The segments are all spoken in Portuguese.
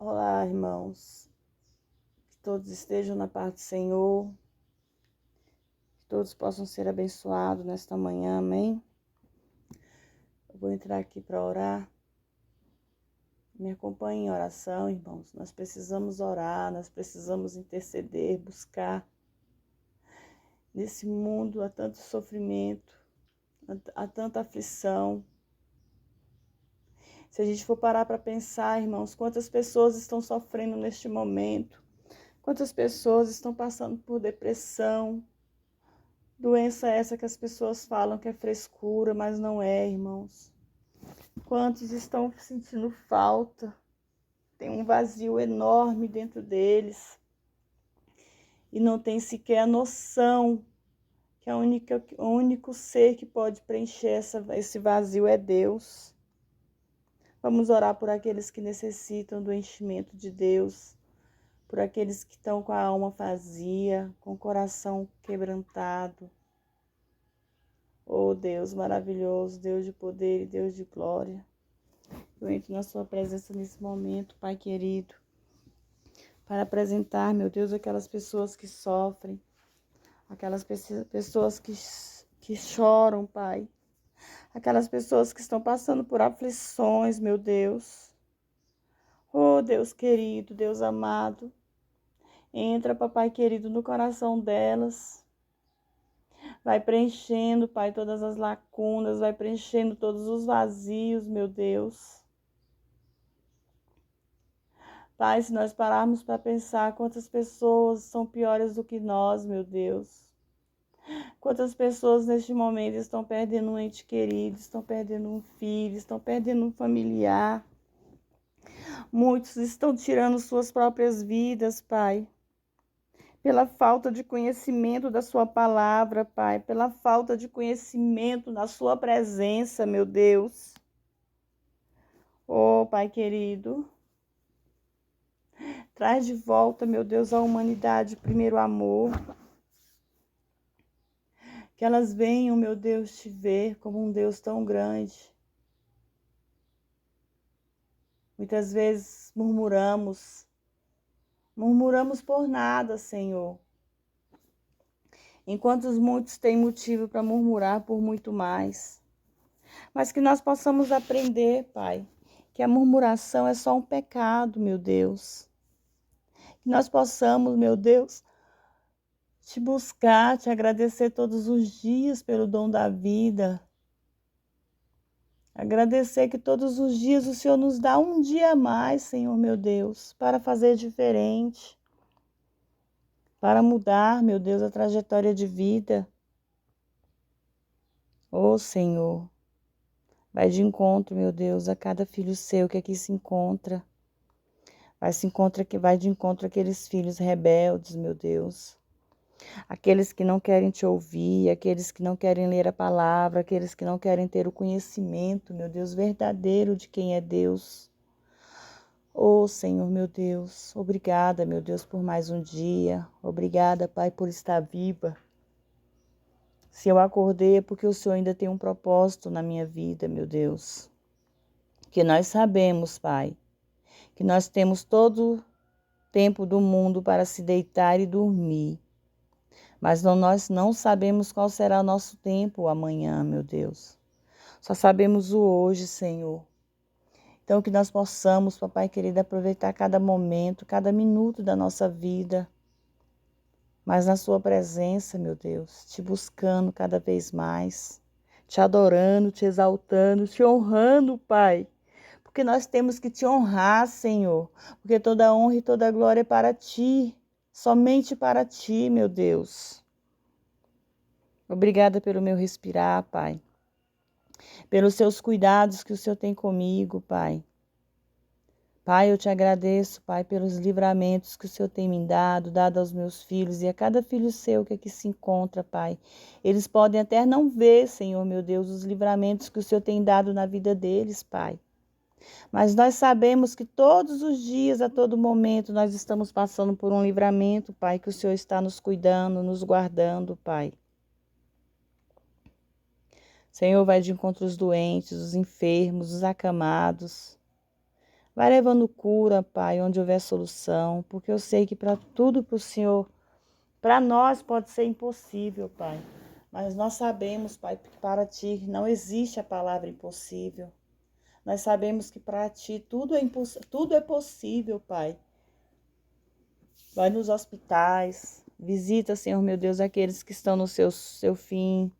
Olá, irmãos. Que todos estejam na paz do Senhor. Que todos possam ser abençoados nesta manhã, amém? Eu vou entrar aqui para orar. Me acompanhem em oração, irmãos. Nós precisamos orar, nós precisamos interceder, buscar. Nesse mundo há tanto sofrimento, há tanta aflição. Se a gente for parar para pensar, irmãos, quantas pessoas estão sofrendo neste momento, quantas pessoas estão passando por depressão, doença essa que as pessoas falam que é frescura, mas não é, irmãos. Quantos estão sentindo falta, tem um vazio enorme dentro deles e não tem sequer a noção que o único ser que pode preencher esse vazio é Deus. Vamos orar por aqueles que necessitam do enchimento de Deus, por aqueles que estão com a alma vazia, com o coração quebrantado. Oh Deus maravilhoso, Deus de poder e Deus de glória. Eu entro na sua presença nesse momento, Pai querido, para apresentar, meu Deus, aquelas pessoas que sofrem, aquelas pessoas que choram, Pai, aquelas pessoas que estão passando por aflições, meu Deus. Oh Deus querido, Deus amado, entra, Papai querido, no coração delas. Vai preenchendo, Pai, todas as lacunas, vai preenchendo todos os vazios, meu Deus. Pai, se nós pararmos para pensar quantas pessoas são piores do que nós, meu Deus. Quantas pessoas neste momento estão perdendo um ente querido, estão perdendo um filho, estão perdendo um familiar. Muitos estão tirando suas próprias vidas, Pai. Pela falta de conhecimento da sua palavra, Pai. Pela falta de conhecimento da sua presença, meu Deus. Oh, Pai querido. Traz de volta, meu Deus, a humanidade, primeiro amor. Que elas venham, meu Deus, te ver como um Deus tão grande. Muitas vezes murmuramos por nada, Senhor. Enquanto muitos têm motivo para murmurar por muito mais. Mas que nós possamos aprender, Pai, que a murmuração é só um pecado, meu Deus. Que nós possamos, meu Deus, te buscar, te agradecer todos os dias pelo dom da vida. Agradecer que todos os dias o Senhor nos dá um dia a mais, Senhor meu Deus, para fazer diferente, para mudar, meu Deus, a trajetória de vida. Ô Senhor, vai de encontro, meu Deus, a cada filho seu que aqui se encontra. Vai de encontro àqueles filhos rebeldes, meu Deus. Aqueles que não querem te ouvir, aqueles que não querem ler a palavra, aqueles que não querem ter o conhecimento, meu Deus, verdadeiro de quem é Deus. Oh, Senhor, meu Deus, obrigada, meu Deus, por mais um dia. Obrigada, Pai, por estar viva. Se eu acordei é porque o Senhor ainda tem um propósito na minha vida, meu Deus. Que nós sabemos, Pai, que nós temos todo o tempo do mundo para se deitar e dormir. Mas nós não sabemos qual será o nosso tempo amanhã, meu Deus. Só sabemos o hoje, Senhor. Então, que nós possamos, Papai querido, aproveitar cada momento, cada minuto da nossa vida. Mas na sua presença, meu Deus, te buscando cada vez mais. Te adorando, te exaltando, te honrando, Pai. Porque nós temos que te honrar, Senhor. Porque toda honra e toda glória é para ti. Somente para ti, meu Deus. Obrigada pelo meu respirar, Pai. Pelos seus cuidados que o Senhor tem comigo, Pai. Pai, eu te agradeço, Pai, pelos livramentos que o Senhor tem me dado aos meus filhos e a cada filho seu que aqui se encontra, Pai. Eles podem até não ver, Senhor, meu Deus, os livramentos que o Senhor tem dado na vida deles, Pai. Mas nós sabemos que todos os dias, a todo momento, nós estamos passando por um livramento, Pai, que o Senhor está nos cuidando, nos guardando, Pai. Senhor, vai de encontro aos doentes, os enfermos, os acamados. Vai levando cura, Pai, onde houver solução, porque eu sei que para tudo para o Senhor, para nós pode ser impossível, Pai. Mas nós sabemos, Pai, que para Ti não existe a palavra impossível. Nós sabemos que para Ti tudo é possível, Pai. Vai nos hospitais, visita, Senhor meu Deus, aqueles que estão no seu fim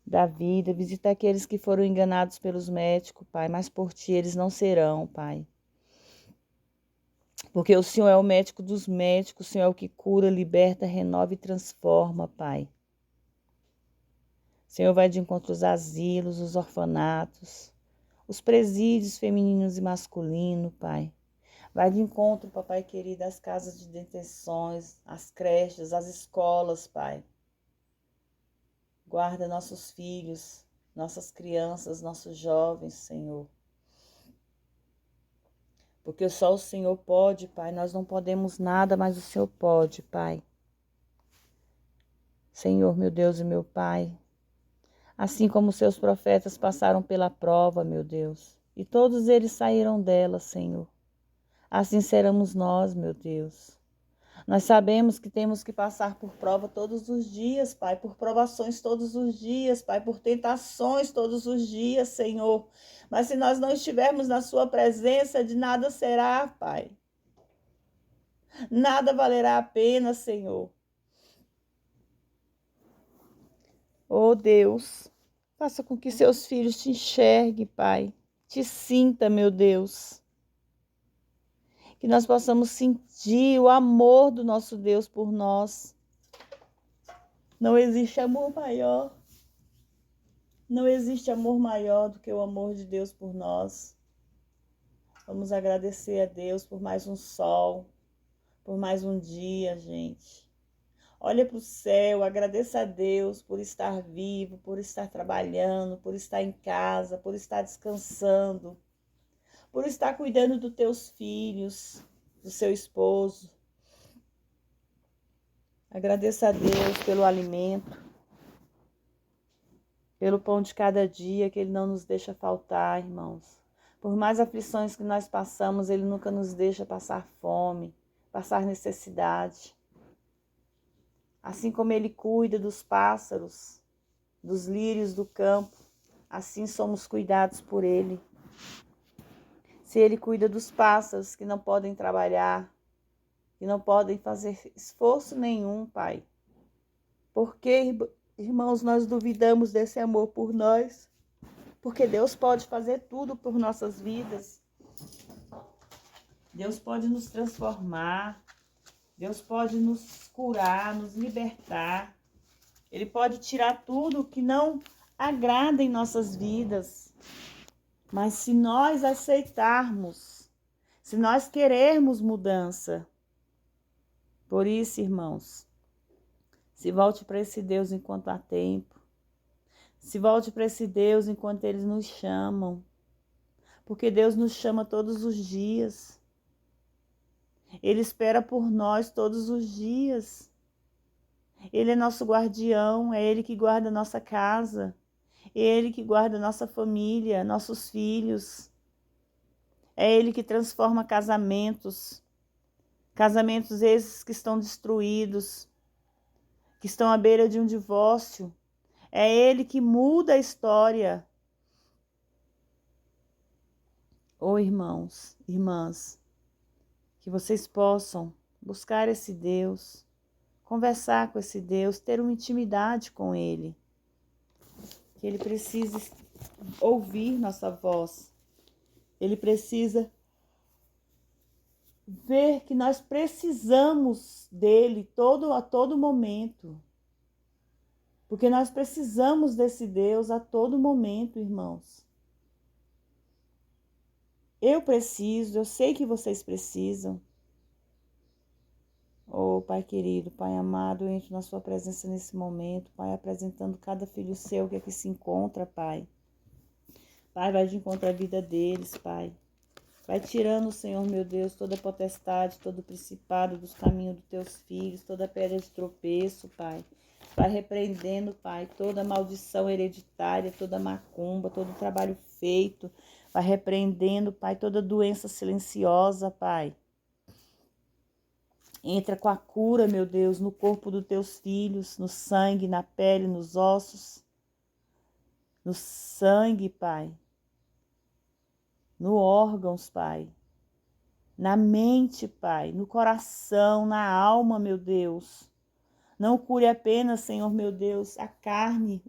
da vida, visita aqueles que foram enganados pelos médicos, Pai, mas por Ti eles não serão, Pai. Porque o Senhor é o médico dos médicos, o Senhor é o que cura, liberta, renova e transforma, Pai. O Senhor vai de encontro aos asilos, os orfanatos, os presídios femininos e masculinos, Pai. Vai de encontro, papai querido, às casas de detenções, às creches, às escolas, Pai. Guarda nossos filhos, nossas crianças, nossos jovens, Senhor. Porque só o Senhor pode, Pai. Nós não podemos nada, mas o Senhor pode, Pai. Senhor, meu Deus e meu Pai. Assim como seus profetas passaram pela prova, meu Deus. E todos eles saíram dela, Senhor. Assim seremos nós, meu Deus. Nós sabemos que temos que passar por prova todos os dias, Pai, por provações todos os dias, Pai, por tentações todos os dias, Senhor. Mas se nós não estivermos na sua presença, de nada será, Pai. Nada valerá a pena, Senhor. Oh, Deus, faça com que seus filhos te enxerguem, Pai. Te sinta, meu Deus. Que nós possamos sentir o amor do nosso Deus por nós. Não existe amor maior. Não existe amor maior do que o amor de Deus por nós. Vamos agradecer a Deus por mais um sol, por mais um dia, gente. Olha para o céu, agradeça a Deus por estar vivo, por estar trabalhando, por estar em casa, por estar descansando, por estar cuidando dos teus filhos, do seu esposo. Agradeça a Deus pelo alimento, pelo pão de cada dia que Ele não nos deixa faltar, irmãos. Por mais aflições que nós passamos, Ele nunca nos deixa passar fome, passar necessidade. Assim como Ele cuida dos pássaros, dos lírios do campo, assim somos cuidados por Ele. Se Ele cuida dos pássaros que não podem trabalhar, que não podem fazer esforço nenhum, Pai, por que, irmãos, nós duvidamos desse amor por nós? Porque Deus pode fazer tudo por nossas vidas. Deus pode nos transformar. Deus pode nos curar, nos libertar. Ele pode tirar tudo que não agrada em nossas vidas. Mas se nós aceitarmos, se nós querermos mudança, por isso, irmãos, se volte para esse Deus enquanto há tempo. Se volte para esse Deus enquanto eles nos chamam. Porque Deus nos chama todos os dias. Ele espera por nós todos os dias. Ele é nosso guardião, é Ele que guarda nossa casa. É Ele que guarda nossa família, nossos filhos. É Ele que transforma casamentos. Casamentos esses que estão destruídos, que estão à beira de um divórcio. É Ele que muda a história. Oh, irmãos, irmãs, que vocês possam buscar esse Deus, conversar com esse Deus, ter uma intimidade com Ele. Que Ele precisa ouvir nossa voz. Ele precisa ver que nós precisamos dele a todo momento. Porque nós precisamos desse Deus a todo momento, irmãos. Eu preciso, eu sei que vocês precisam. Oh, Pai querido, Pai amado, eu entro na sua presença nesse momento, Pai, apresentando cada filho seu que aqui se encontra, Pai. Pai, vai de encontro à vida deles, Pai. Vai tirando, Senhor, meu Deus, toda potestade, todo principado dos caminhos dos teus filhos, toda pedra de tropeço, Pai. Vai repreendendo, Pai, toda maldição hereditária, toda macumba, todo trabalho feito. Vai repreendendo, Pai, toda doença silenciosa, Pai. Entra com a cura, meu Deus, no corpo dos teus filhos, no sangue, na pele, nos ossos. No sangue, Pai. No órgãos, Pai. Na mente, Pai. No coração, na alma, meu Deus. Não cure apenas, Senhor meu Deus, a carne,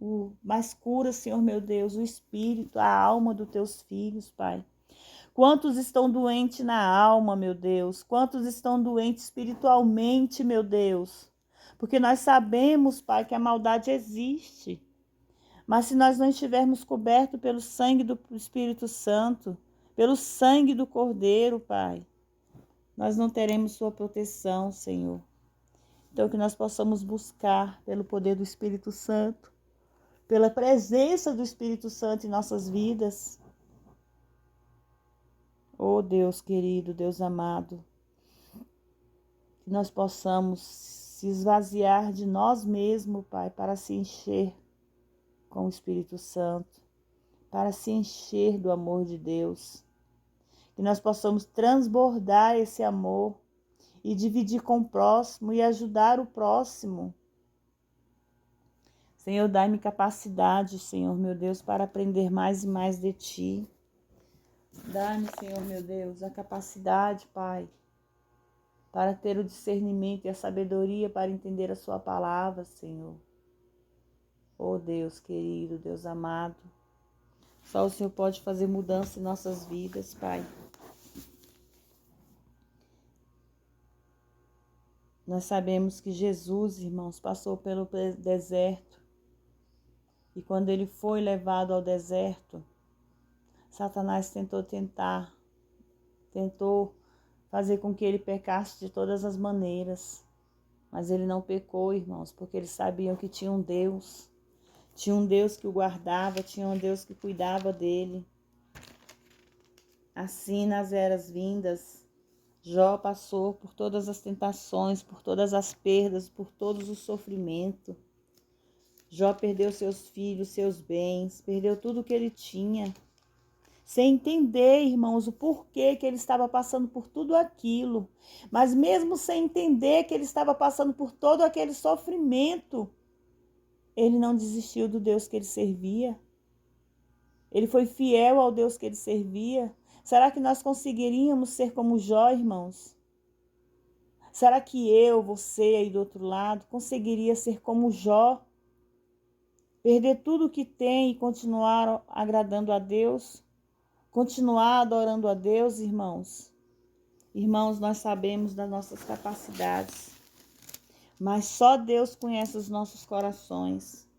mas cura, Senhor meu Deus, o espírito, a alma dos teus filhos, Pai. Quantos estão doentes na alma, meu Deus? Quantos estão doentes espiritualmente, meu Deus? Porque nós sabemos, Pai, que a maldade existe. Mas se nós não estivermos cobertos pelo sangue do Espírito Santo, pelo sangue do Cordeiro, Pai, nós não teremos sua proteção, Senhor. Então, que nós possamos buscar pelo poder do Espírito Santo, pela presença do Espírito Santo em nossas vidas. Oh Deus querido, Deus amado, que nós possamos se esvaziar de nós mesmos, Pai, para se encher com o Espírito Santo, para se encher do amor de Deus. Que nós possamos transbordar esse amor e dividir com o próximo e ajudar o próximo. Senhor, dai-me capacidade, Senhor, meu Deus, para aprender mais e mais de Ti. Dá-me, Senhor, meu Deus, a capacidade, Pai, para ter o discernimento e a sabedoria para entender a Sua palavra, Senhor. Oh, Deus querido, Deus amado, só o Senhor pode fazer mudança em nossas vidas, Pai. Nós sabemos que Jesus, irmãos, passou pelo deserto. E quando ele foi levado ao deserto, Satanás tentou fazer com que ele pecasse de todas as maneiras. Mas ele não pecou, irmãos, porque eles sabiam que tinha um Deus. Tinha um Deus que o guardava, tinha um Deus que cuidava dele. Assim, nas eras vindas, Jó passou por todas as tentações, por todas as perdas, por todos os sofrimentos. Jó perdeu seus filhos, seus bens, perdeu tudo que ele tinha. Sem entender, irmãos, o porquê que ele estava passando por tudo aquilo. Mas mesmo sem entender que ele estava passando por todo aquele sofrimento, ele não desistiu do Deus que ele servia. Ele foi fiel ao Deus que ele servia. Será que nós conseguiríamos ser como Jó, irmãos? Será que eu, você aí do outro lado, conseguiria ser como Jó? Perder tudo o que tem e continuar agradando a Deus? Continuar adorando a Deus, irmãos? Irmãos, nós sabemos das nossas capacidades, mas só Deus conhece os nossos corações.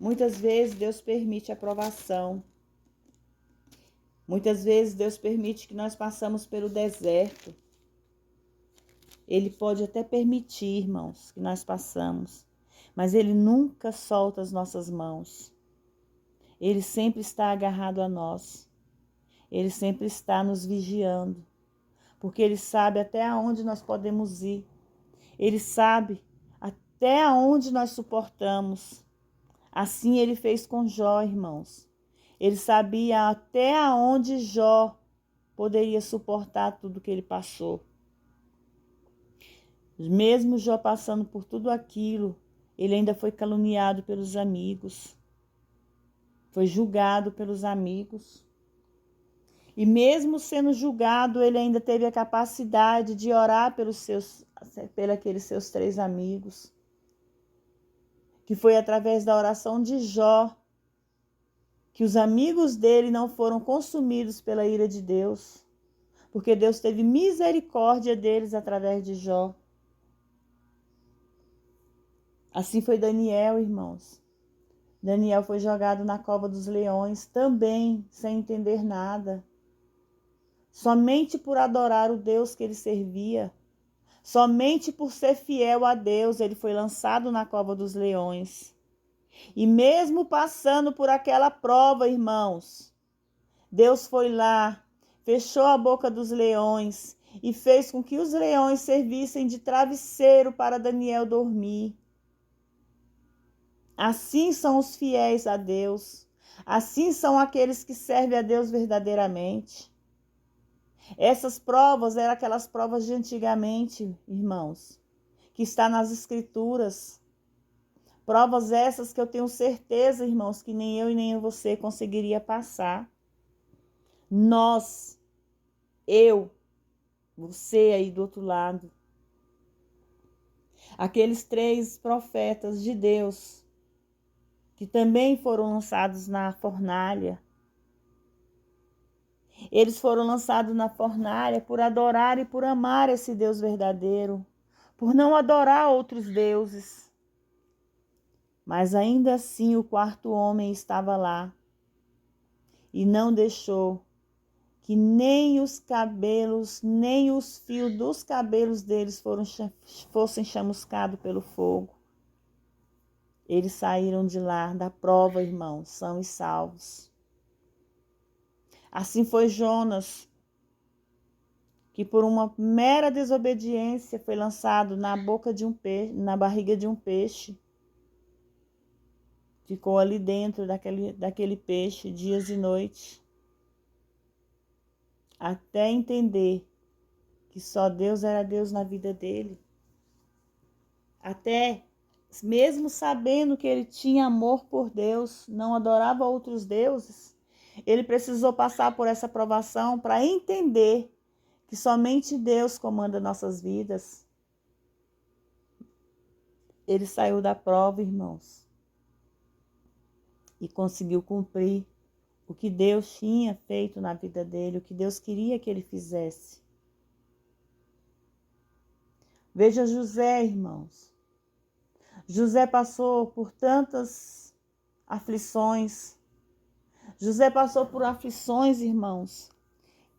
Muitas vezes Deus permite a provação. Muitas vezes Deus permite que nós passamos pelo deserto. Ele pode até permitir, irmãos, que nós passamos, mas Ele nunca solta as nossas mãos. Ele sempre está agarrado a nós. Ele sempre está nos vigiando, porque Ele sabe até onde nós podemos ir. Ele sabe até onde nós suportamos. Assim Ele fez com Jó, irmãos. Ele sabia até onde Jó poderia suportar tudo que ele passou. Mesmo Jó passando por tudo aquilo, ele ainda foi caluniado pelos amigos. Foi julgado pelos amigos. E mesmo sendo julgado, ele ainda teve a capacidade de orar pelos aqueles seus 3 amigos. Que foi através da oração de Jó que os amigos dele não foram consumidos pela ira de Deus, porque Deus teve misericórdia deles através de Jó. Assim foi Daniel, irmãos. Daniel foi jogado na cova dos leões, também sem entender nada. Somente por adorar o Deus que ele servia, somente por ser fiel a Deus, ele foi lançado na cova dos leões. E mesmo passando por aquela prova, irmãos, Deus foi lá, fechou a boca dos leões e fez com que os leões servissem de travesseiro para Daniel dormir. Assim são os fiéis a Deus. Assim são aqueles que servem a Deus verdadeiramente. Essas provas eram aquelas provas de antigamente, irmãos, que está nas Escrituras. Provas essas que eu tenho certeza, irmãos, que nem eu e nem você conseguiria passar. Nós, eu, você aí do outro lado. Aqueles 3 profetas de Deus, que também foram lançados na fornalha. Eles foram lançados na fornalha por adorar e por amar esse Deus verdadeiro, por não adorar outros deuses. Mas ainda assim o 4º homem estava lá e não deixou que nem os cabelos, nem os fios dos cabelos deles fossem chamuscados pelo fogo. Eles saíram de lá da prova, irmãos, são e salvos. Assim foi Jonas, que por uma mera desobediência foi lançado na boca de um peixe, na barriga de um peixe. Ficou ali dentro daquele peixe dias e noites, até entender que só Deus era Deus na vida dele. Até mesmo sabendo que ele tinha amor por Deus, não adorava outros deuses, ele precisou passar por essa provação para entender que somente Deus comanda nossas vidas. Ele saiu da prova, irmãos, e conseguiu cumprir o que Deus tinha feito na vida dele, o que Deus queria que ele fizesse. Veja José, irmãos. José passou por tantas aflições. José passou por aflições, irmãos,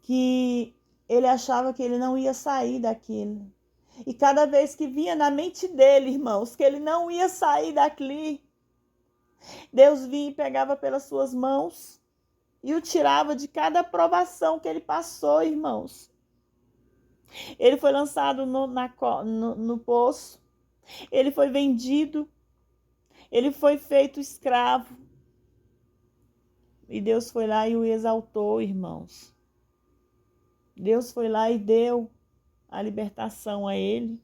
que ele achava que ele não ia sair daquilo. E cada vez que vinha na mente dele, irmãos, que ele não ia sair daqui, Deus vinha e pegava pelas suas mãos e o tirava de cada provação que ele passou, irmãos. Ele foi lançado no poço, ele foi vendido, ele foi feito escravo. E Deus foi lá e o exaltou, irmãos. Deus foi lá e deu a libertação a ele.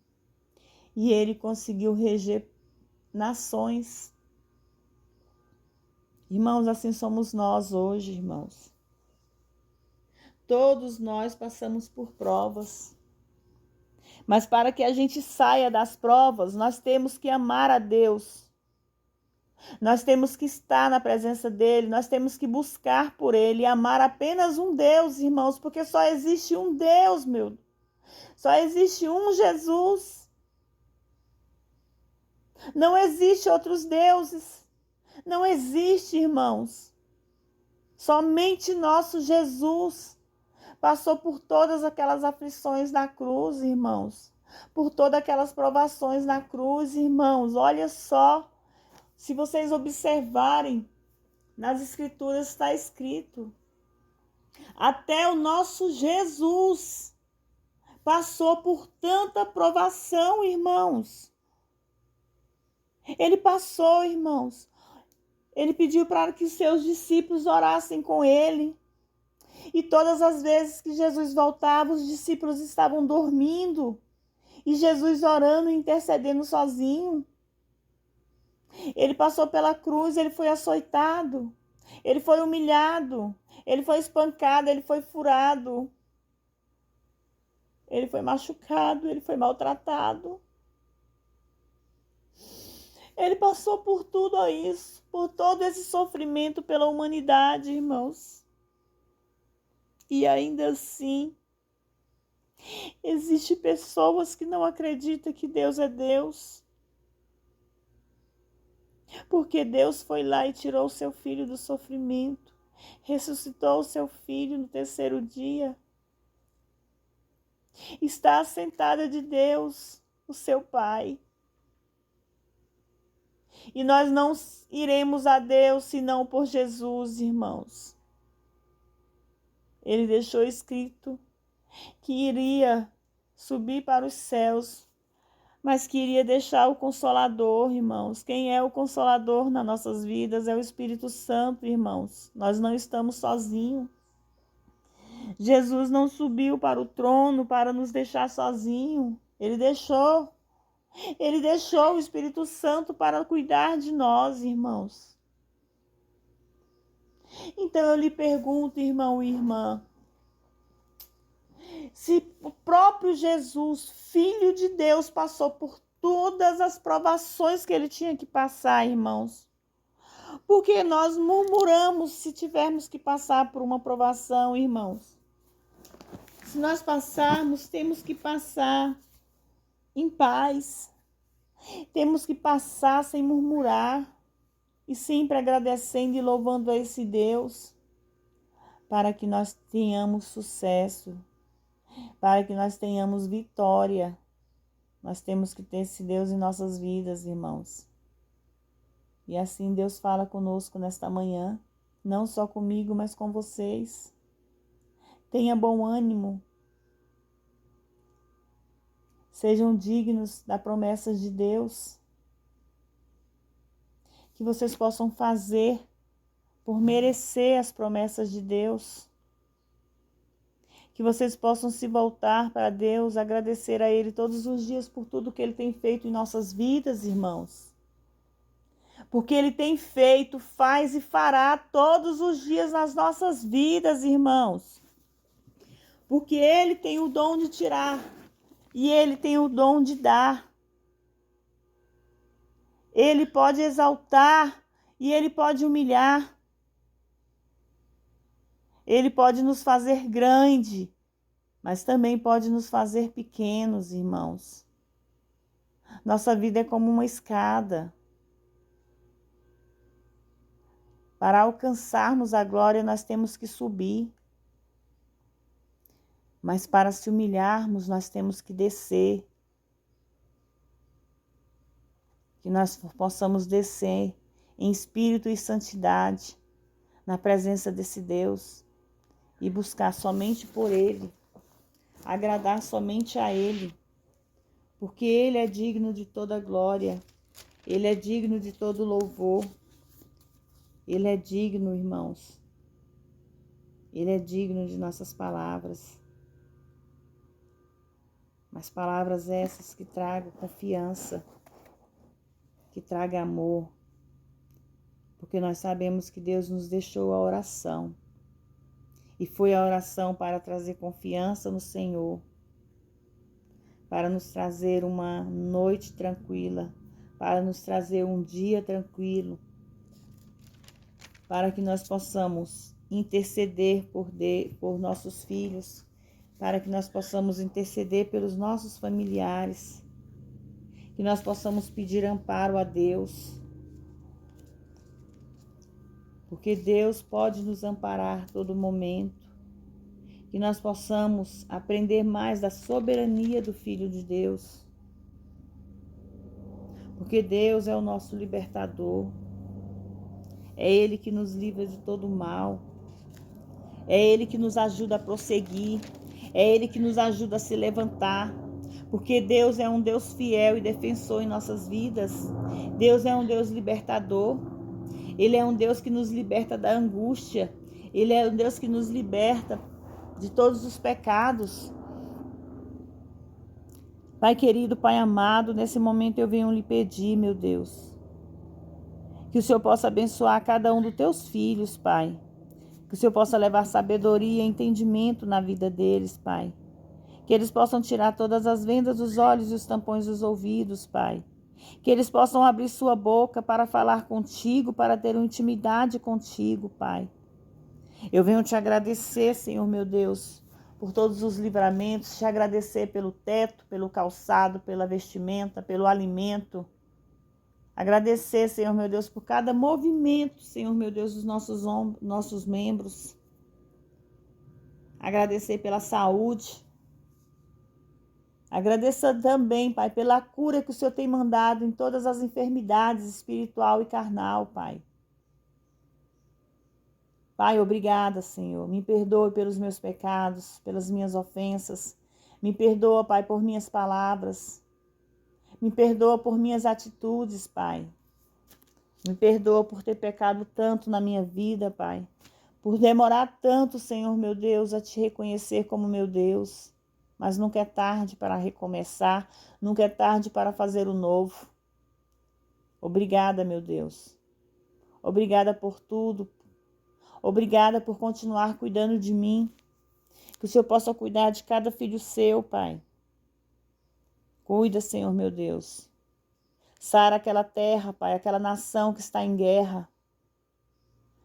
E ele conseguiu reger nações. Irmãos, assim somos nós hoje, irmãos. Todos nós passamos por provas. Mas para que a gente saia das provas, nós temos que amar a Deus. Nós temos que estar na presença dele, nós temos que buscar por ele e amar apenas um Deus, irmãos, porque só existe um Deus, meu. Só existe um Jesus. Não existe outros deuses. Não existe, irmãos. Somente nosso Jesus passou por todas aquelas aflições na cruz, irmãos. Por todas aquelas provações na cruz, irmãos. Olha só. Se vocês observarem, nas Escrituras está escrito, até o nosso Jesus passou por tanta provação, irmãos. Ele passou, irmãos. Ele pediu para que os seus discípulos orassem com ele. E todas as vezes que Jesus voltava, os discípulos estavam dormindo. E Jesus orando e intercedendo sozinho. Ele passou pela cruz, ele foi açoitado, ele foi humilhado, ele foi espancado, ele foi furado, ele foi machucado, ele foi maltratado. Ele passou por tudo isso, por todo esse sofrimento pela humanidade, irmãos. E ainda assim, existem pessoas que não acreditam que Deus é Deus. Porque Deus foi lá e tirou o seu filho do sofrimento, ressuscitou o seu filho no 3º dia. Está assentada de Deus, o seu Pai. E nós não iremos a Deus senão por Jesus, irmãos. Ele deixou escrito que iria subir para os céus mas queria deixar o Consolador, irmãos. Quem é o Consolador nas nossas vidas? É o Espírito Santo, irmãos. Nós não estamos sozinhos. Jesus não subiu para o trono para nos deixar sozinhos. Ele deixou o Espírito Santo para cuidar de nós, irmãos. Então eu lhe pergunto, irmão e irmã, se o próprio Jesus, Filho de Deus, passou por todas as provações que ele tinha que passar, irmãos, porque nós murmuramos se tivermos que passar por uma provação, irmãos? Se nós passarmos, temos que passar em paz. Temos que passar sem murmurar e sempre agradecendo e louvando a esse Deus, para que nós tenhamos sucesso, para que nós tenhamos vitória. Nós temos que ter esse Deus em nossas vidas, irmãos. E assim Deus fala conosco nesta manhã, não só comigo, mas com vocês. Tenha bom ânimo. Sejam dignos da promessa de Deus. Que vocês possam fazer por merecer as promessas de Deus. Que vocês possam se voltar para Deus, agradecer a Ele todos os dias por tudo que Ele tem feito em nossas vidas, irmãos. Porque Ele tem feito, faz e fará todos os dias nas nossas vidas, irmãos. Porque Ele tem o dom de tirar e Ele tem o dom de dar. Ele pode exaltar e Ele pode humilhar. Ele pode nos fazer grande, mas também pode nos fazer pequenos, irmãos. Nossa vida é como uma escada. Para alcançarmos a glória, nós temos que subir. Mas para se humilharmos, nós temos que descer. Que nós possamos descer em espírito e santidade, na presença desse Deus, e buscar somente por Ele, agradar somente a Ele, porque Ele é digno de toda glória, Ele é digno de todo louvor, Ele é digno, irmãos, Ele é digno de nossas palavras, mas palavras essas que tragam confiança, que tragam amor, porque nós sabemos que Deus nos deixou a oração, e foi a oração para trazer confiança no Senhor, para nos trazer uma noite tranquila, para nos trazer um dia tranquilo, para que nós possamos interceder por nossos filhos, para que nós possamos interceder pelos nossos familiares, que nós possamos pedir amparo a Deus, porque Deus pode nos amparar a todo momento, que nós possamos aprender mais da soberania do Filho de Deus, porque Deus é o nosso libertador, é Ele que nos livra de todo mal, é Ele que nos ajuda a prosseguir, é Ele que nos ajuda a se levantar, porque Deus é um Deus fiel e defensor em nossas vidas, Deus é um Deus libertador, Ele é um Deus que nos liberta da angústia, Ele é um Deus que nos liberta de todos os pecados. Pai querido, Pai amado, nesse momento eu venho lhe pedir, meu Deus, que o Senhor possa abençoar cada um dos teus filhos, Pai. Que o Senhor possa levar sabedoria e entendimento na vida deles, Pai. Que eles possam tirar todas as vendas dos olhos e os tampões dos ouvidos, Pai. Que eles possam abrir sua boca para falar contigo, para ter uma intimidade contigo, Pai. Eu venho te agradecer, Senhor meu Deus, por todos os livramentos, te agradecer pelo teto, pelo calçado, pela vestimenta, pelo alimento. Agradecer, Senhor meu Deus, por cada movimento, Senhor meu Deus, dos nossos membros. Agradecer pela saúde. Agradeça também, Pai, pela cura que o Senhor tem mandado em todas as enfermidades espiritual e carnal, Pai. Pai, obrigada, Senhor. Me perdoe pelos meus pecados, pelas minhas ofensas. Me perdoa, Pai, por minhas palavras. Me perdoa por minhas atitudes, Pai. Me perdoa por ter pecado tanto na minha vida, Pai. Por demorar tanto, Senhor meu Deus, a te reconhecer como meu Deus. Mas nunca é tarde para recomeçar, nunca é tarde para fazer o novo. Obrigada, meu Deus. Obrigada por tudo. Obrigada por continuar cuidando de mim. Que o Senhor possa cuidar de cada filho seu, Pai. Cuida, Senhor meu Deus. Sara aquela terra, Pai, aquela nação que está em guerra.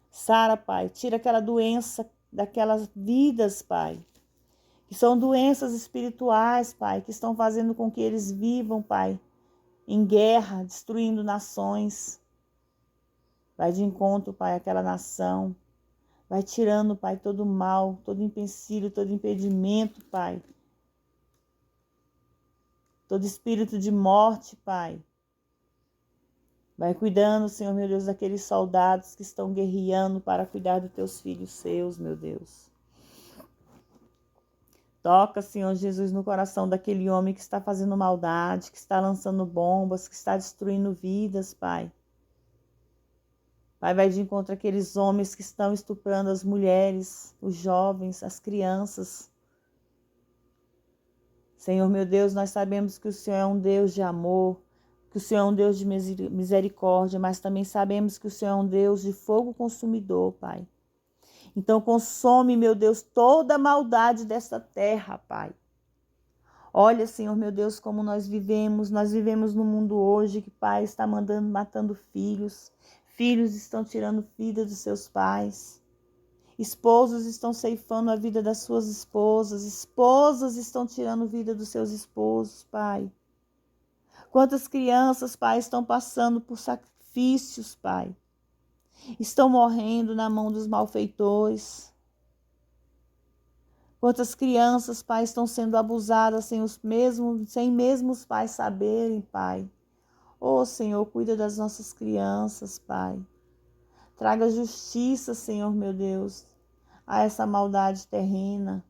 Sara, Pai, tira aquela doença daquelas vidas, Pai. Que são doenças espirituais, Pai, que estão fazendo com que eles vivam, Pai, em guerra, destruindo nações. Vai de encontro, Pai, àquela nação. Vai tirando, Pai, todo mal, todo empecilho, todo impedimento, Pai. Todo espírito de morte, Pai. Vai cuidando, Senhor, meu Deus, daqueles soldados que estão guerreando para cuidar dos teus filhos seus, meu Deus. Toca, Senhor Jesus, no coração daquele homem que está fazendo maldade, que está lançando bombas, que está destruindo vidas, Pai. Pai, vai de encontro àqueles homens que estão estuprando as mulheres, os jovens, as crianças. Senhor, meu Deus, nós sabemos que o Senhor é um Deus de amor, que o Senhor é um Deus de misericórdia, mas também sabemos que o Senhor é um Deus de fogo consumidor, Pai. Então consome, meu Deus, toda a maldade desta terra, Pai. Olha, Senhor, meu Deus, como nós vivemos no mundo hoje que pai está matando filhos, filhos estão tirando vida dos seus pais, esposos estão ceifando a vida das suas esposas, esposas estão tirando vida dos seus esposos, Pai. Quantas crianças, Pai, estão passando por sacrifícios, Pai. Estão morrendo na mão dos malfeitores. Quantas crianças, Pai, estão sendo abusadas sem mesmo os pais saberem, Pai. Ô, Senhor, cuida das nossas crianças, Pai. Traga justiça, Senhor, meu Deus, a essa maldade terrena.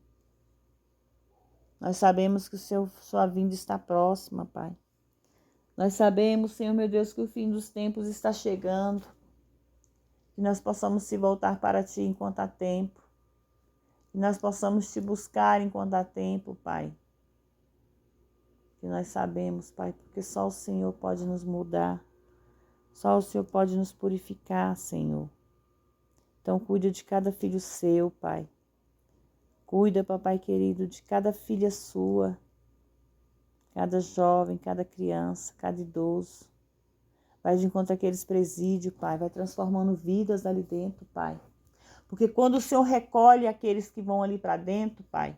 Nós sabemos que sua vinda está próxima, Pai. Nós sabemos, Senhor, meu Deus, que o fim dos tempos está chegando. Que nós possamos se voltar para Ti enquanto há tempo. Que nós possamos Te buscar enquanto há tempo, Pai. Que nós sabemos, Pai, porque só o Senhor pode nos mudar. Só o Senhor pode nos purificar, Senhor. Então, cuida de cada filho seu, Pai. Cuida, papai querido, de cada filha sua. Cada jovem, cada criança, cada idoso. Vai de encontro àqueles presídios, Pai. Vai transformando vidas ali dentro, Pai. Porque quando o Senhor recolhe aqueles que vão ali para dentro, Pai,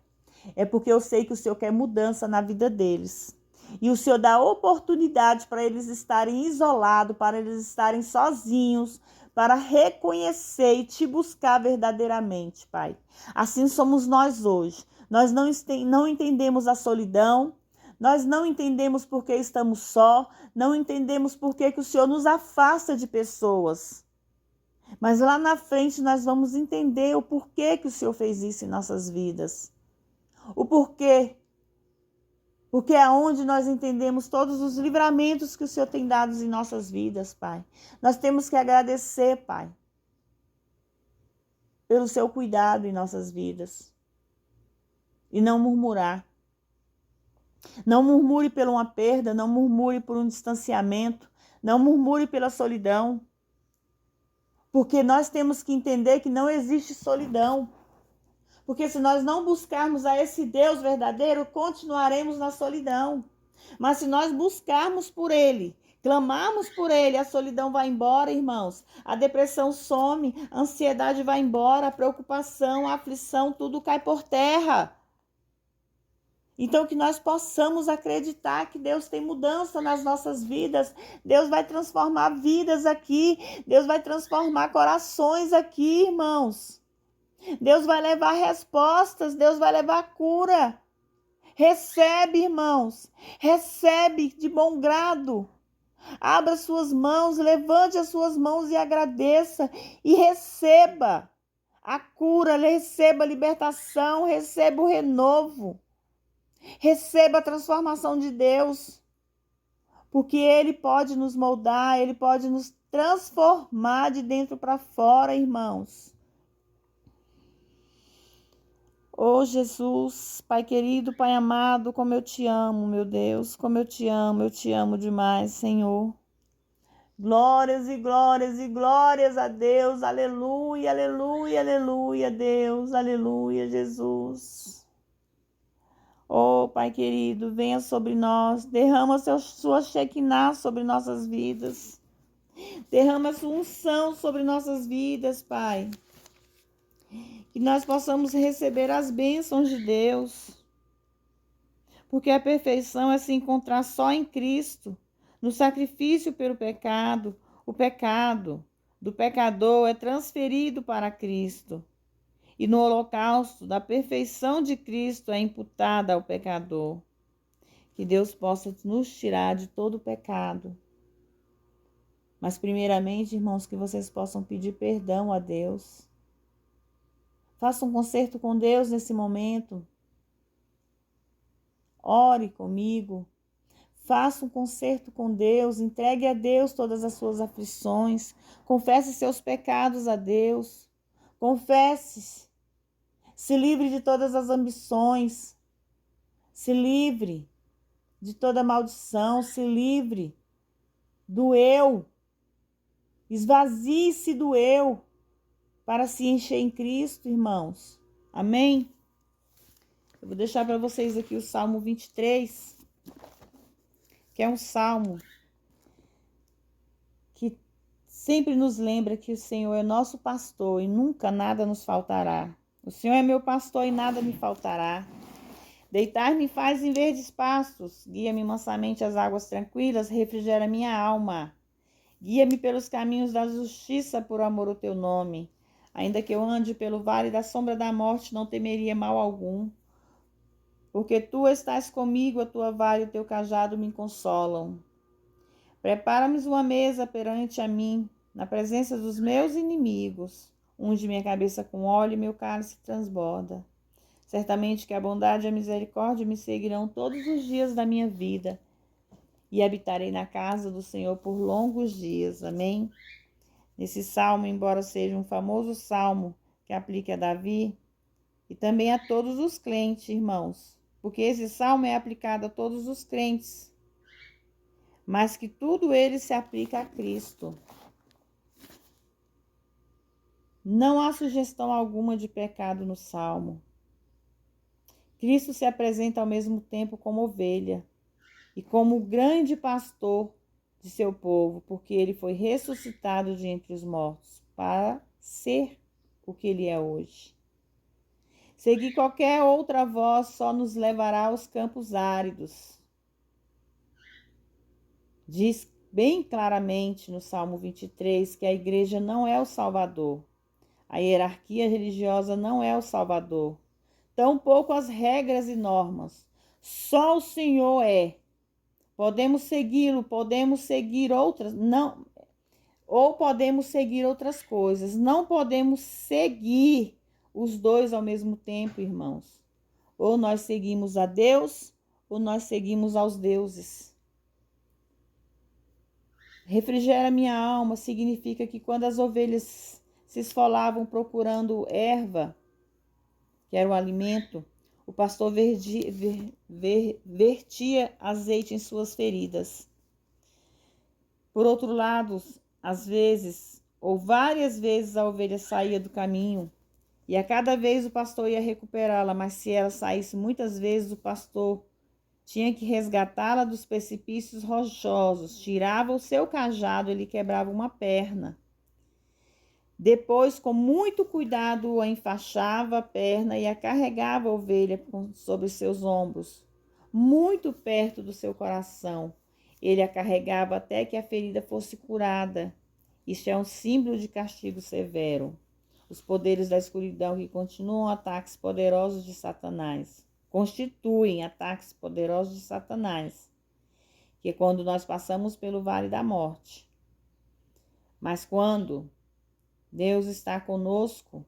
é porque eu sei que o Senhor quer mudança na vida deles. E o Senhor dá oportunidade para eles estarem isolados, para eles estarem sozinhos, para reconhecer e te buscar verdadeiramente, Pai. Assim somos nós hoje. Nós não entendemos a solidão, nós não entendemos por que estamos só, não entendemos por que o Senhor nos afasta de pessoas. Mas lá na frente nós vamos entender o porquê que o Senhor fez isso em nossas vidas. O porquê. Porque é onde nós entendemos todos os livramentos que o Senhor tem dado em nossas vidas, Pai. Nós temos que agradecer, Pai, pelo seu cuidado em nossas vidas. E não murmurar. Não murmure por uma perda, não murmure por um distanciamento, não murmure pela solidão. Porque nós temos que entender que não existe solidão. Porque se nós não buscarmos a esse Deus verdadeiro, continuaremos na solidão. Mas se nós buscarmos por Ele, clamarmos por Ele, a solidão vai embora, irmãos. A depressão some, a ansiedade vai embora, a preocupação, a aflição, tudo cai por terra. Então, que nós possamos acreditar que Deus tem mudança nas nossas vidas. Deus vai transformar vidas aqui. Deus vai transformar corações aqui, irmãos. Deus vai levar respostas. Deus vai levar cura. Recebe, irmãos. Recebe de bom grado. Abra suas mãos, levante as suas mãos e agradeça. E receba a cura, receba a libertação, receba o renovo. Receba a transformação de Deus, porque Ele pode nos moldar, Ele pode nos transformar de dentro para fora, irmãos. Oh, Jesus, Pai querido, Pai amado, como eu te amo, meu Deus, como eu te amo demais, Senhor. Glórias e glórias e glórias a Deus, aleluia, aleluia, aleluia, Deus, aleluia, Jesus. Oh, Pai querido, venha sobre nós, derrama sua Shekinah sobre nossas vidas, derrama sua unção sobre nossas vidas, Pai. Que nós possamos receber as bênçãos de Deus, porque a perfeição é se encontrar só em Cristo, no sacrifício pelo pecado. O pecado do pecador é transferido para Cristo, e no holocausto da perfeição de Cristo é imputada ao pecador. Que Deus possa nos tirar de todo o pecado. Mas primeiramente, irmãos, que vocês possam pedir perdão a Deus. Faça um concerto com Deus nesse momento. Ore comigo. Faça um concerto com Deus. Entregue a Deus todas as suas aflições. Confesse seus pecados a Deus. Confesse. Se livre de todas as ambições. Se livre de toda maldição. Se livre do eu. Esvazie-se do eu para se encher em Cristo, irmãos. Amém? Eu vou deixar para vocês aqui o Salmo 23, que é um salmo que sempre nos lembra que o Senhor é nosso pastor e nunca nada nos faltará. O Senhor é meu pastor e nada me faltará. Deitar-me faz em verdes pastos, guia-me mansamente às águas tranquilas, refrigera minha alma. Guia-me pelos caminhos da justiça por amor ao teu nome. Ainda que eu ande pelo vale da sombra da morte, não temeria mal algum. Porque tu estás comigo, a tua vara e o teu cajado me consolam. Prepara-me uma mesa perante a mim, na presença dos meus inimigos. Unge minha cabeça com óleo e meu cálice transborda. Certamente que a bondade e a misericórdia me seguirão todos os dias da minha vida, e habitarei na casa do Senhor por longos dias. Amém? Nesse salmo, embora seja um famoso salmo que aplique a Davi, e também a todos os crentes, irmãos, porque esse salmo é aplicado a todos os crentes, mas que tudo ele se aplica a Cristo. Não há sugestão alguma de pecado no salmo. Cristo se apresenta ao mesmo tempo como ovelha e como o grande pastor de seu povo, porque ele foi ressuscitado de entre os mortos para ser o que ele é hoje. Seguir qualquer outra voz só nos levará aos campos áridos. Diz bem claramente no Salmo 23 que a igreja não é o Salvador. A hierarquia religiosa não é o Salvador. Tampouco as regras e normas. Só o Senhor é. Podemos segui-lo, podemos seguir outras, não, ou podemos seguir outras coisas. Não podemos seguir os dois ao mesmo tempo, irmãos. Ou nós seguimos a Deus, ou nós seguimos aos deuses. Refrigera minha alma significa que quando as ovelhas se esfolavam procurando erva, que era o alimento, o pastor vertia azeite em suas feridas. Por outro lado, às vezes, ou várias vezes, a ovelha saía do caminho, e a cada vez o pastor ia recuperá-la, mas se ela saísse muitas vezes, o pastor tinha que resgatá-la dos precipícios rochosos, tirava o seu cajado e lhe quebrava uma perna. Depois, com muito cuidado, a enfaixava a perna e a carregava a ovelha sobre seus ombros, muito perto do seu coração. Ele a carregava até que a ferida fosse curada. Isto é um símbolo de castigo severo. Os poderes da escuridão que continuam ataques poderosos de Satanás. Constituem ataques poderosos de Satanás, que quando nós passamos pelo vale da morte. Mas quando Deus está conosco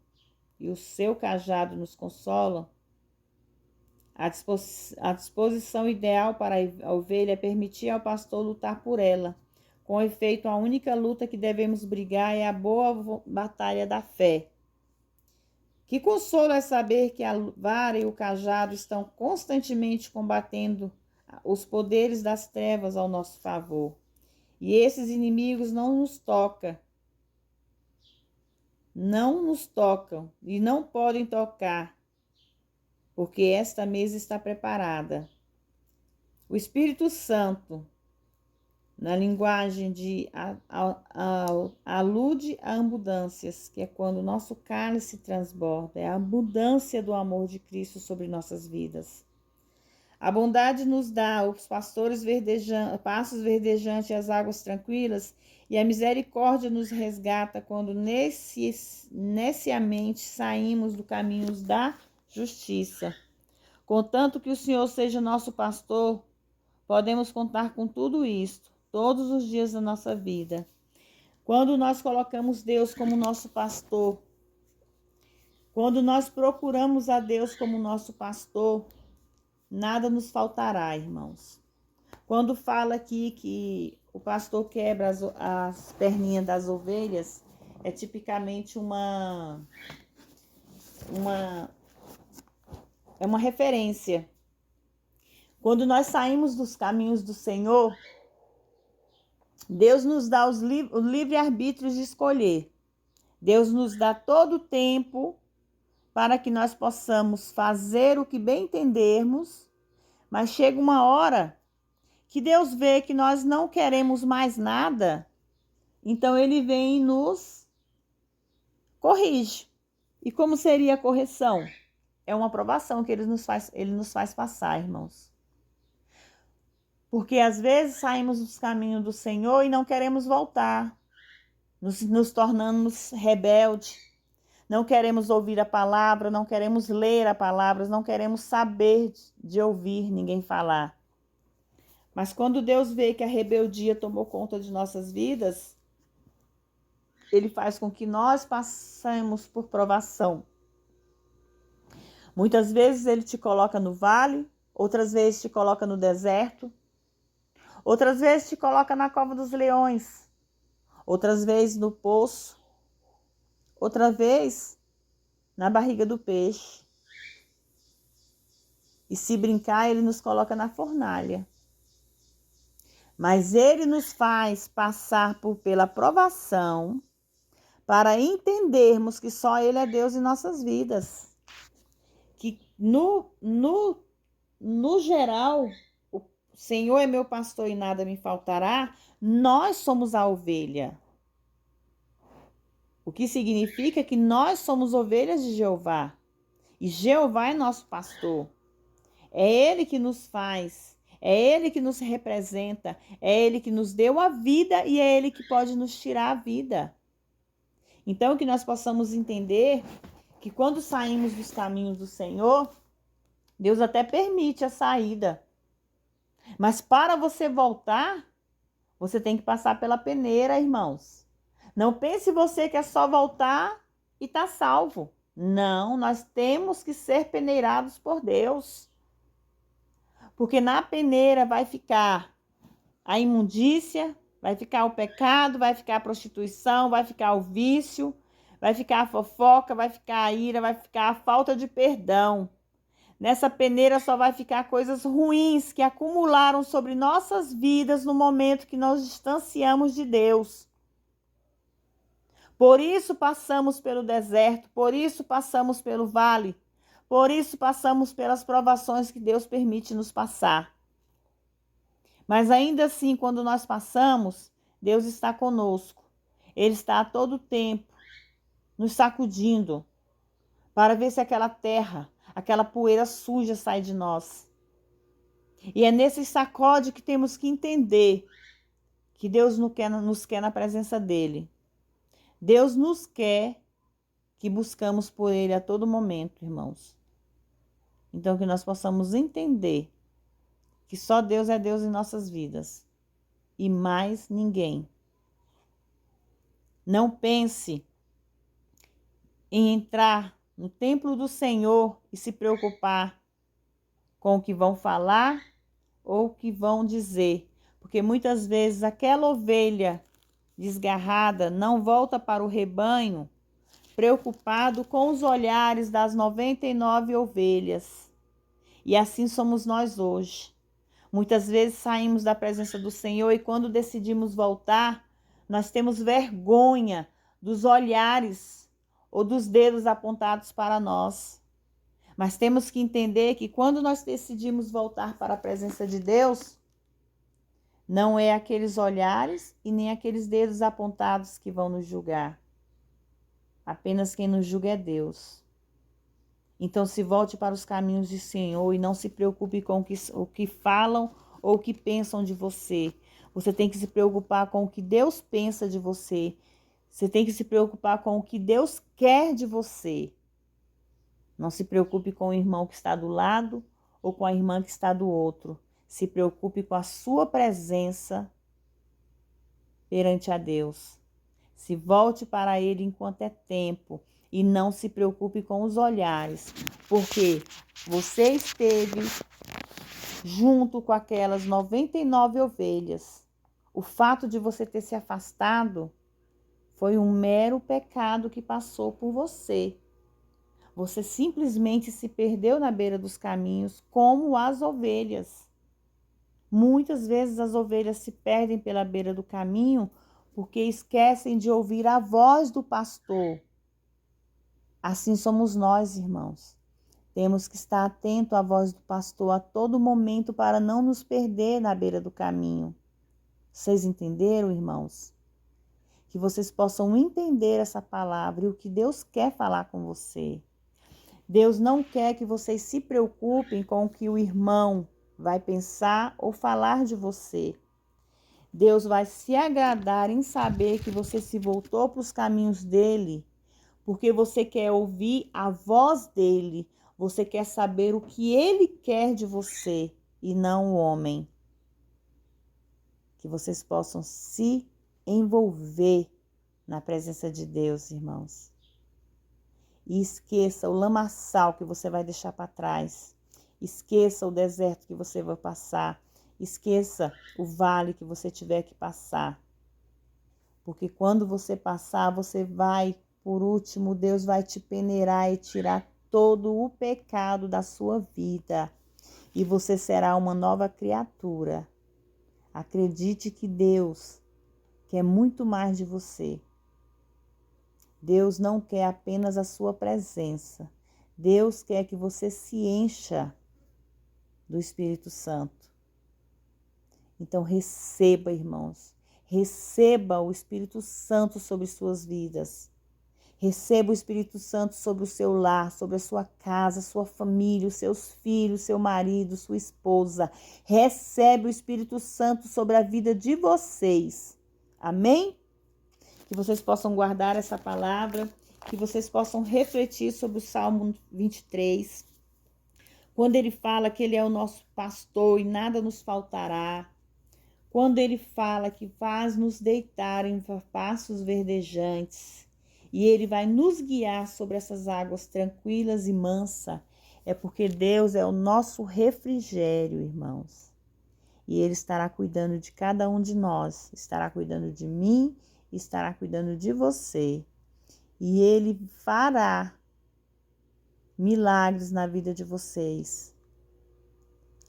e o seu cajado nos consola, A disposição ideal para a ovelha é permitir ao pastor lutar por ela. Com efeito, a única luta que devemos brigar é a boa batalha da fé. Que consolo é saber que a vara e o cajado estão constantemente combatendo os poderes das trevas ao nosso favor. E esses inimigos não nos tocam e não podem tocar, porque esta mesa está preparada. O Espírito Santo, na linguagem de alude a abundâncias, que é quando o nosso cálice transborda, é a abundância do amor de Cristo sobre nossas vidas. A bondade nos dá os passos verdejantes e as águas tranquilas, e a misericórdia nos resgata quando neciamente saímos do caminho da justiça. Contanto que o Senhor seja nosso pastor, podemos contar com tudo isto, todos os dias da nossa vida. Quando nós colocamos Deus como nosso pastor, quando nós procuramos a Deus como nosso pastor, nada nos faltará, irmãos. Quando fala aqui que o pastor quebra as perninhas das ovelhas, é tipicamente uma referência. Quando nós saímos dos caminhos do Senhor, Deus nos dá o livre-arbítrio de escolher. Deus nos dá todo o tempo para que nós possamos fazer o que bem entendermos, mas chega uma hora que Deus vê que nós não queremos mais nada, então Ele vem e nos corrige. E como seria a correção? É uma provação que Ele nos faz passar, irmãos. Porque às vezes saímos dos caminhos do Senhor e não queremos voltar, nos tornamos rebeldes, não queremos ouvir a palavra, não queremos ler a palavra, não queremos saber de ouvir ninguém falar. Mas quando Deus vê que a rebeldia tomou conta de nossas vidas, Ele faz com que nós passemos por provação. Muitas vezes Ele te coloca no vale, outras vezes te coloca no deserto, outras vezes te coloca na cova dos leões, outras vezes no poço, outra vez na barriga do peixe. E se brincar, Ele nos coloca na fornalha. Mas Ele nos faz passar pela provação para entendermos que só Ele é Deus em nossas vidas. Que no geral, o Senhor é meu pastor e nada me faltará, nós somos a ovelha. O que significa que nós somos ovelhas de Jeová. E Jeová é nosso pastor. É Ele que nos faz, é Ele que nos representa, é Ele que nos deu a vida e é Ele que pode nos tirar a vida. Então, que nós possamos entender que quando saímos dos caminhos do Senhor, Deus até permite a saída. Mas para você voltar, você tem que passar pela peneira, irmãos. Não pense você que é só voltar e tá salvo. Não, nós temos que ser peneirados por Deus. Porque na peneira vai ficar a imundícia, vai ficar o pecado, vai ficar a prostituição, vai ficar o vício, vai ficar a fofoca, vai ficar a ira, vai ficar a falta de perdão. Nessa peneira só vai ficar coisas ruins que acumularam sobre nossas vidas no momento que nós distanciamos de Deus. Por isso passamos pelo deserto, por isso passamos pelo vale, por isso passamos pelas provações que Deus permite nos passar. Mas ainda assim, quando nós passamos, Deus está conosco. Ele está a todo tempo nos sacudindo para ver se aquela terra, aquela poeira suja sai de nós. E é nesse sacode que temos que entender que Deus nos quer na presença dele. Deus nos quer que buscamos por ele a todo momento, irmãos. Então, que nós possamos entender que só Deus é Deus em nossas vidas e mais ninguém. Não pense em entrar no templo do Senhor e se preocupar com o que vão falar ou o que vão dizer. Porque muitas vezes aquela ovelha desgarrada não volta para o rebanho preocupado com os olhares das 99 ovelhas. E assim somos nós hoje. Muitas vezes saímos da presença do Senhor e quando decidimos voltar, nós temos vergonha dos olhares ou dos dedos apontados para nós. Mas temos que entender que quando nós decidimos voltar para a presença de Deus, não é aqueles olhares e nem aqueles dedos apontados que vão nos julgar. Apenas quem nos julga é Deus. Então se volte para os caminhos do Senhor e não se preocupe com o que falam ou o que pensam de você. Você tem que se preocupar com o que Deus pensa de você. Você tem que se preocupar com o que Deus quer de você. Não se preocupe com o irmão que está do lado ou com a irmã que está do outro. Se preocupe com a sua presença perante a Deus. Se volte para Ele enquanto é tempo e não se preocupe com os olhares, porque você esteve junto com aquelas 99 ovelhas. O fato de você ter se afastado foi um mero pecado que passou por você. Você simplesmente se perdeu na beira dos caminhos, como as ovelhas. Muitas vezes as ovelhas se perdem pela beira do caminho porque esquecem de ouvir a voz do pastor. Assim somos nós, irmãos. Temos que estar atento à voz do pastor a todo momento para não nos perder na beira do caminho. Vocês entenderam, irmãos? Que vocês possam entender essa palavra e o que Deus quer falar com você. Deus não quer que vocês se preocupem com o que o irmão vai pensar ou falar de você. Deus vai se agradar em saber que você se voltou para os caminhos dele, porque você quer ouvir a voz dele, você quer saber o que ele quer de você e não o homem. Que vocês possam se envolver na presença de Deus, irmãos. E esqueça o lamaçal que você vai deixar para trás. Esqueça o deserto que você vai passar. Esqueça o vale que você tiver que passar. Porque quando você passar, você vai, por último, Deus vai te peneirar e tirar todo o pecado da sua vida. E você será uma nova criatura. Acredite que Deus quer muito mais de você. Deus não quer apenas a sua presença. Deus quer que você se encha do Espírito Santo. Então receba, irmãos. Receba o Espírito Santo sobre suas vidas. Receba o Espírito Santo sobre o seu lar, sobre a sua casa, sua família, os seus filhos, seu marido, sua esposa. Recebe o Espírito Santo sobre a vida de vocês. Amém? Que vocês possam guardar essa palavra, que vocês possam refletir sobre o Salmo 23, quando ele fala que ele é o nosso pastor e nada nos faltará, quando ele fala que faz-nos deitar em pastos verdejantes e ele vai nos guiar sobre essas águas tranquilas e mansas, é porque Deus é o nosso refrigério, irmãos. E ele estará cuidando de cada um de nós, estará cuidando de mim, estará cuidando de você. E ele fará milagres na vida de vocês.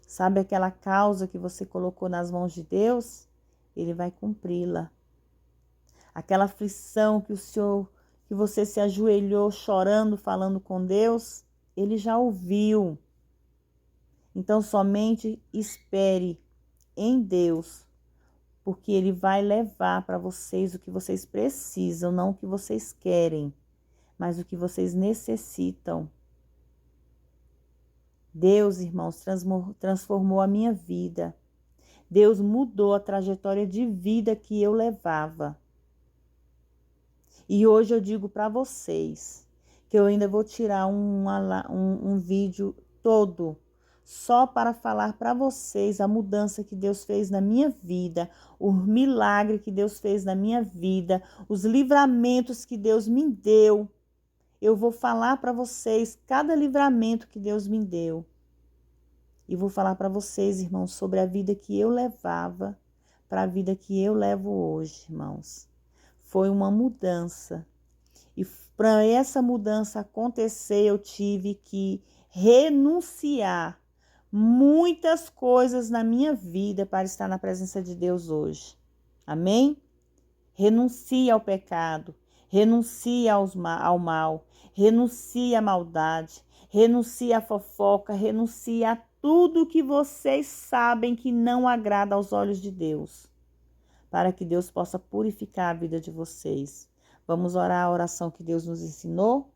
Sabe aquela causa que você colocou nas mãos de Deus? Ele vai cumpri-la. Aquela aflição que você se ajoelhou chorando, falando com Deus, ele já ouviu. Então somente espere em Deus, porque ele vai levar para vocês o que vocês precisam, não o que vocês querem, mas o que vocês necessitam. Deus, irmãos, transformou a minha vida. Deus mudou a trajetória de vida que eu levava. E hoje eu digo para vocês que eu ainda vou tirar um vídeo todo só para falar para vocês a mudança que Deus fez na minha vida, o milagre que Deus fez na minha vida, os livramentos que Deus me deu. Eu vou falar para vocês cada livramento que Deus me deu. E vou falar para vocês, irmãos, sobre a vida que eu levava para a vida que eu levo hoje, irmãos. Foi uma mudança. E para essa mudança acontecer, eu tive que renunciar muitas coisas na minha vida para estar na presença de Deus hoje. Amém? Renuncie ao pecado, renuncie ao mal, renuncie à maldade, renuncie à fofoca, renuncie a tudo que vocês sabem que não agrada aos olhos de Deus, para que Deus possa purificar a vida de vocês. Vamos orar a oração que Deus nos ensinou?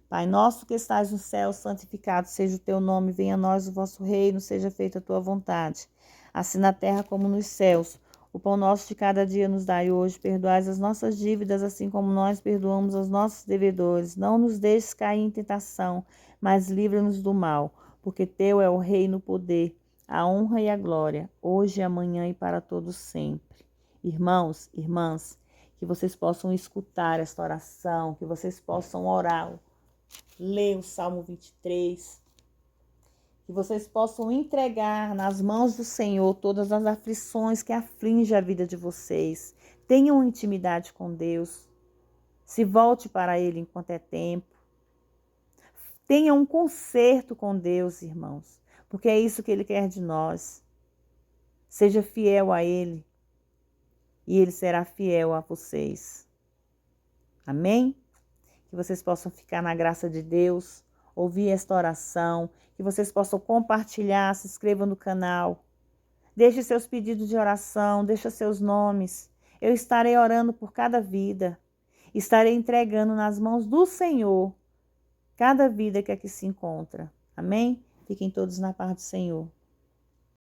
Pai nosso que estás no céu, santificado seja o teu nome, venha a nós o vosso reino, seja feita a tua vontade, assim na terra como nos céus. O pão nosso de cada dia nos dai hoje, perdoai as nossas dívidas, assim como nós perdoamos aos nossos devedores. Não nos deixes cair em tentação, mas livra-nos do mal, porque teu é o reino, o poder, a honra e a glória, hoje, amanhã e para todos sempre. Irmãos, irmãs, que vocês possam escutar esta oração, que vocês possam orar, ler o Salmo 23, que vocês possam entregar nas mãos do Senhor todas as aflições que afligem a vida de vocês. Tenham intimidade com Deus. Se volte para Ele enquanto é tempo. Tenha um conserto com Deus, irmãos, porque é isso que Ele quer de nós. Seja fiel a Ele e Ele será fiel a vocês. Amém? Que vocês possam ficar na graça de Deus, ouvir esta oração, que vocês possam compartilhar, se inscrevam no canal. Deixe seus pedidos de oração, deixe seus nomes. Eu estarei orando por cada vida. Estarei entregando nas mãos do Senhor cada vida que aqui se encontra. Amém? Fiquem todos na paz do Senhor.